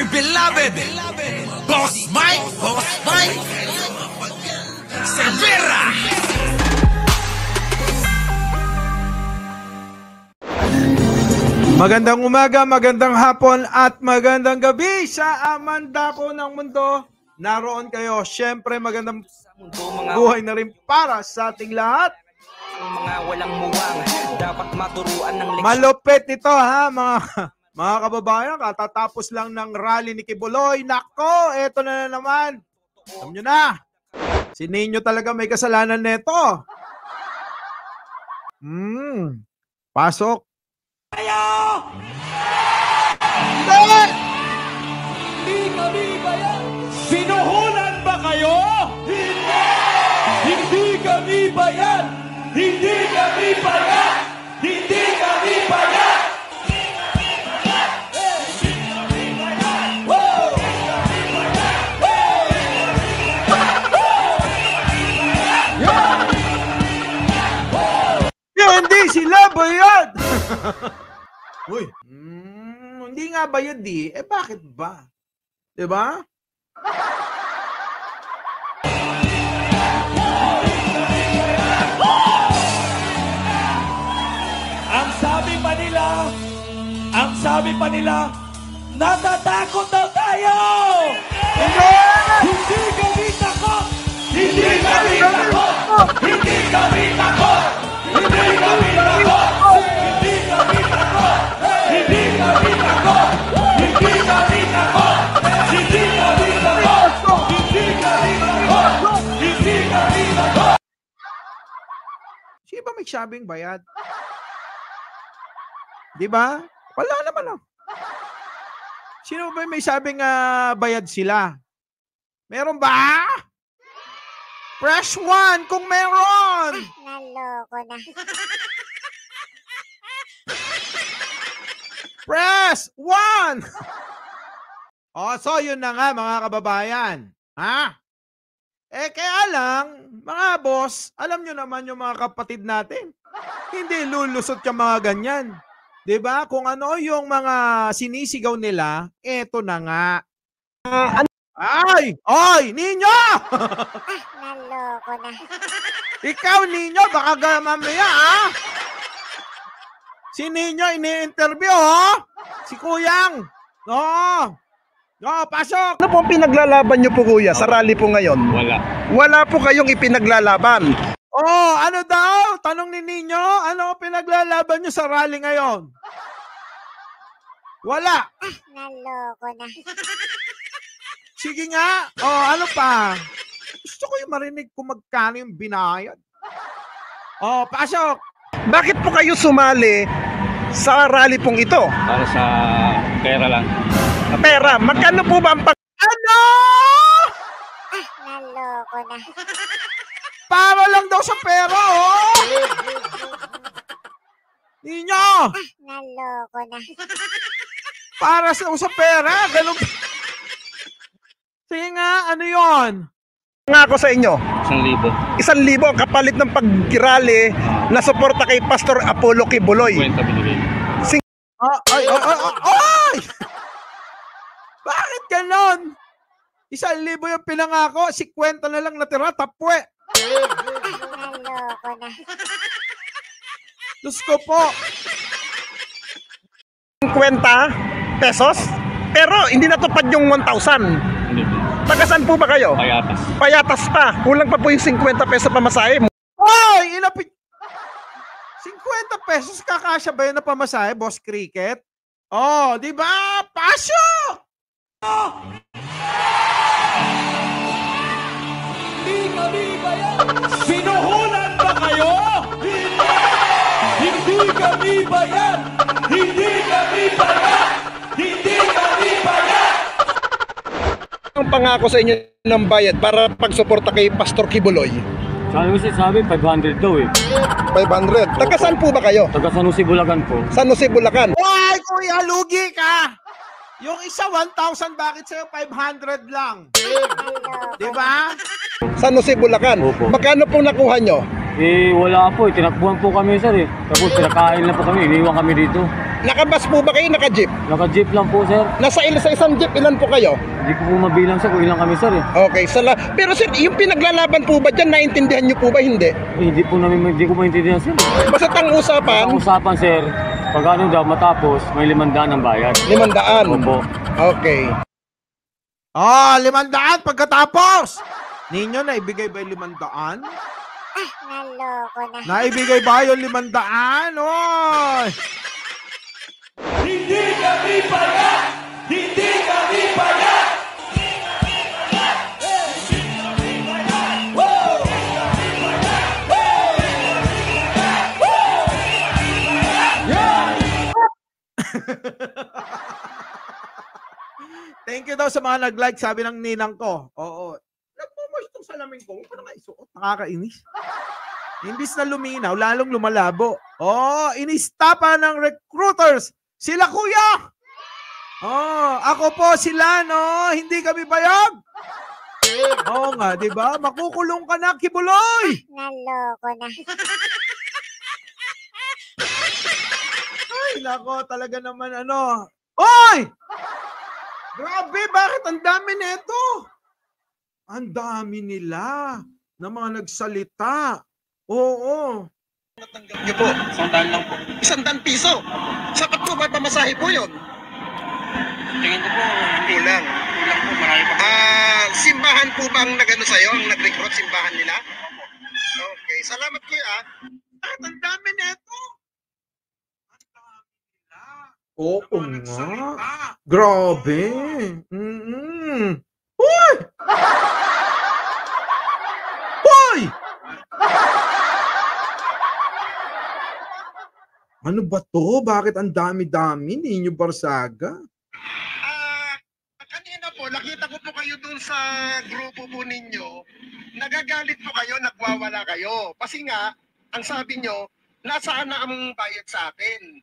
my beloved Boss Mike Cervera. Magandang umaga, magandang hapon at magandang gabi sa Amanda ko ng mundo. Naroon kayo, syempre magandang buhay na rin para sa ating lahat. Mga walang muwang dapat maturuan ng leksyon. Malupit ito ha mga kababayan, katatapos lang ng rally ni Kibuloy. Nako, eto na naman. Alam nyo na, si Nino talaga may kasalanan nito. Pasok. Kayo! Hindi! Hindi kami bayan! Sinuhulan ba kayo? Hindi! Hindi kami bayan! Hindi kami bayan! Hindi kami bayan! Hindi sila bayad! Uy, hindi nga bayad bakit ba? Diba? Ang sabi pa nila, natatakot daw tayo! Hindi kami takot! Hindi kami takot! Hindi kami takot! Hindi kami takot! Hindi kami takot! Hindi kami takot! Hindi kami takot! Hindi kami takot! Hindi kami takot! Hindi kami takot! Sino ba may sabing bayad? Diba? Wala naman Sino ba may sabing bayad sila? Meron ba? Press 1 kung meron! Naloko na. Press 1! So yun na nga mga kababayan. Kaya lang, mga boss, alam nyo naman yung mga kapatid natin. Hindi lulusot yung mga ganyan. Diba? Kung ano yung mga sinisigaw nila, eto na nga. Ay! Oy! Ninyo! Naloko na. Ikaw, Ninyo, baka mamaya, Si Ninyo, ini-interview, Si Kuyang. Pasok! Ano po ang pinaglalaban nyo po, kuya, sa rally po ngayon? Wala po kayong ipinaglalaban. Ano daw? Tanong ni Ninyo, ano pinaglalaban nyo sa rally ngayon? Wala. Naloko na. Sige nga. Ano pa? Gusto ko yung marinig kung magkano yung binayad. Pasok. Bakit po kayo sumali sa rally pong ito? Para sa pera lang. Pera, magkano po ba ang Ano? Naloko na. Para lang daw sa pera, Ninyo! Naloko na. Para sa pera? Ganun. Sige nga, ano yon? nga ako sa inyo? 1,000. 1,000 ang kapalit ng pag-rally na suporta kay Pastor Apollo Kibuloy. 50 binigay. Ay! Bakit ganon? 1,000 yung pinangako, 50 na lang natira, tapwe. Naloko na. Diyos ko po. 50 pesos? Pero hindi natupad yung 1,000. Hindi. Tagasan po ba kayo? Payatas. Payatas pa. Kulang pa po yung 50 pesos pamasahe mo. Ay! 50 pesos kakasya ba yun na pamasahe, Boss Cricket? Di ba? Pasok! Hindi kami bayan! Sinuhulan ba kayo? Hindi! Hindi kami bayan! Hindi kami bayan! Hindi kami bayan! Ang pangako sa inyo ng bayad para pagsuporta kay Pastor Kibuloy? Sabi 500 daw 500. Taga saan po ba kayo? Taga San Jose, Bulacan po. San Jose, Bulacan. Ay, kuya, lugi ka! Yung isa 1,000, bakit sa'yo 500 lang? Di ba? San Jose, Bulacan. Opo. Magkano po nakuha nyo? Wala po. Tinakbuhan po kami, sir. Tapos pinakain na po kami. Iniwan kami dito. Nakabas po ba kayo, naka-jeep? Naka-jeep lang po, sir. Sa isang jeep, ilan po kayo? Hindi ko po mabilang, sir, kung ilang kami, sir, eh. Okay, pero sir, yung pinaglalaban po ba dyan, naintindihan nyo po ba? Hindi. Hindi ko maintindihan, sir. Basta ang usapan, Ang usapan, sir, pag ano daw matapos, may 500 ang bayad. 500. Opo. Okay. 500 pagkatapos. Ninyo, naibigay ba yung 500? Naloko na. Naibigay ba yung 500? Oy! Hindi kami payag! Hindi kami payag! Thank you daw sa mga nag-like, sabi ng ninang ko. Oo. Nagmumush itong salamin ko. Paano nga isuot? Nakakainis. Imbis na luminaw, lalong lumalabo. Oh, inistapa ng recruiters. Sila kuya! Oh, ako po sila, no? Hindi kami bayag. Oo nga, di ba? Makukulong ka na, Kibuloy! Naloko na. Ay, nako, talaga naman ano. Oy! Grabe, bakit ang dami nito? Ang dami nila na mga nagsalita. Oo. Nyo po. 100 lang po. 100 piso. Sapat po ba pamasahe po yun? Tingin ko po, Kulang. kulang po, marami pa. Simbahan po ba ang nagano sa'yo? Ang nag-recruit, simbahan nila? Okay. Salamat kuya. Ang dami nito. Ang dami nila. Oo nga. Grabe. Hoy! Hoy! Ano ba to? Bakit ang dami-dami? Ninyo Barsaga? Kanina po, nakita ko po kayo dun sa grupo po ninyo. Nagagalit po kayo, nagwawala kayo. Kasi nga, ang sabi nyo, nasaan na ang bayad sa akin?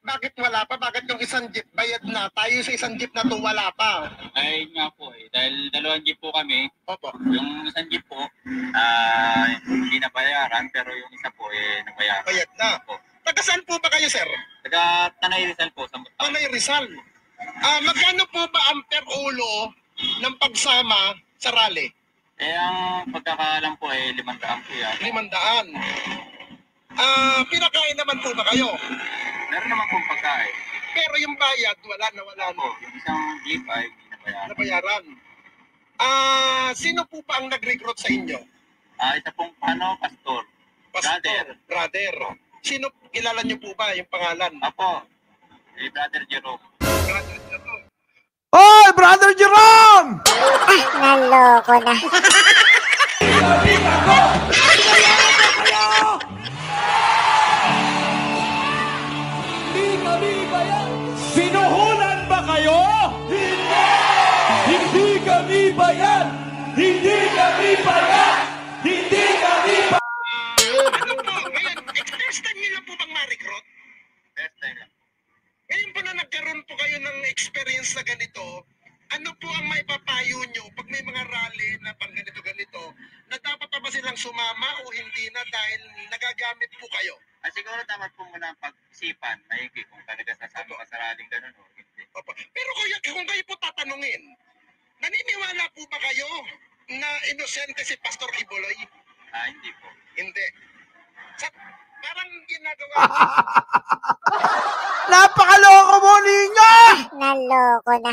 Bakit wala pa? Bakit yung isang jeep bayad na? Tayo sa isang jeep na to wala pa. Ay nga po eh, dahil 2 jeep po kami, Opo. yung isang jeep po, hindi nabayaran, pero yung isa po eh nabayaran. Bayad na. Po. Taga saan po ba kayo, sir? Taga Tanay Rizal po, sa Mutang. Tanay Rizal. Magkano po ba ang per ulo ng pagsama sa rally? Eh ang pagkakaalam po eh 500 po yan. 500. Pinakain naman po ba kayo? Meron naman pong pagkain. Pero yung bayad, wala na. Po, yung isang jeep ay hindi nabayaran. Nabayaran. Sino po ba ang nag-recruit sa inyo? Isa pong pastor. Brother. Sino, kilala niyo po ba yung pangalan? Apo, Brother Jerome. Brother Jerome. Oy, Brother Jerome! Naloko na. Hindi kami payag! Sinuhulan ba kayo? Hindi! Hindi kami payag! Hindi kami payag! Hindi kami payag! Ano po, ngayon, first time niyo lang po bang ma-recruit? Best time lang. Ngayon po na nagkaroon po kayo ng experience na ganito, ano po ang maipapayo nyo pag may mga rally na pang ganito-ganito, na dapat pa ba silang sumama o hindi na dahil nagagamit po kayo? Siguro dapat po muna ang pag-isipan, maigi kung talaga sasama ka sa rallyng ganun o hindi. Opo. Pero kuya, kung kayo po tatanungin, naniniwala po ba kayo na inosente si Pastor Kibuloy? Hindi po. Hindi. Parang ginagawa Napakaloko mo, ninyo! Naloko na.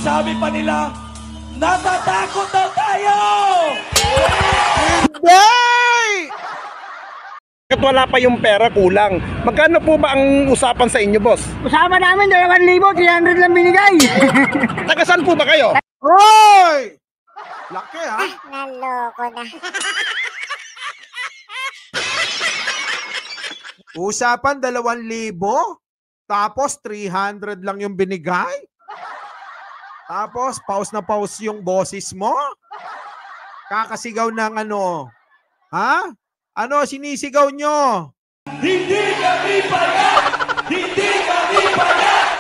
sabi pa nila, natatakot daw tayo! Hindi! At wala pa yung pera, kulang. Magkano po ba ang usapan sa inyo, boss? Usama namin, 2,000, 300 lang binigay. Taga saan po ba kayo? Hoy! Laki ha? Naloko na. Usapan 2,000, tapos 300 lang yung binigay. Tapos pause na pause yung boses mo. Kakasigaw ng ano, Ha? Ano sinisigaw nyo? Hindi kami payag! Hindi kami payag!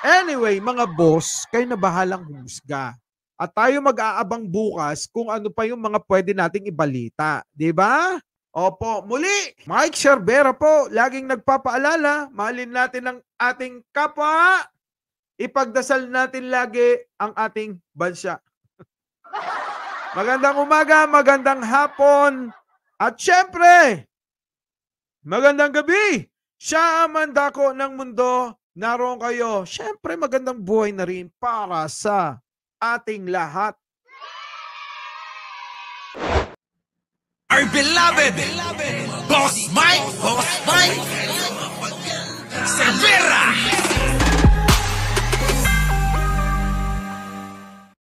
Anyway, mga boss, kayo na bahalang humusga. At tayo mag-aabang bukas kung ano pa yung mga pwede nating ibalita. Di ba? Opo, muli, Mike Cervera po, laging nagpapaalala, mahalin natin ang ating kapwa, ipagdasal natin lagi ang ating bansa. Magandang umaga, magandang hapon, at syempre, magandang gabi. Siya ang mandako ng mundo, naroon kayo. Syempre, magandang buhay na rin para sa ating lahat. Our beloved Boss Mike, Boss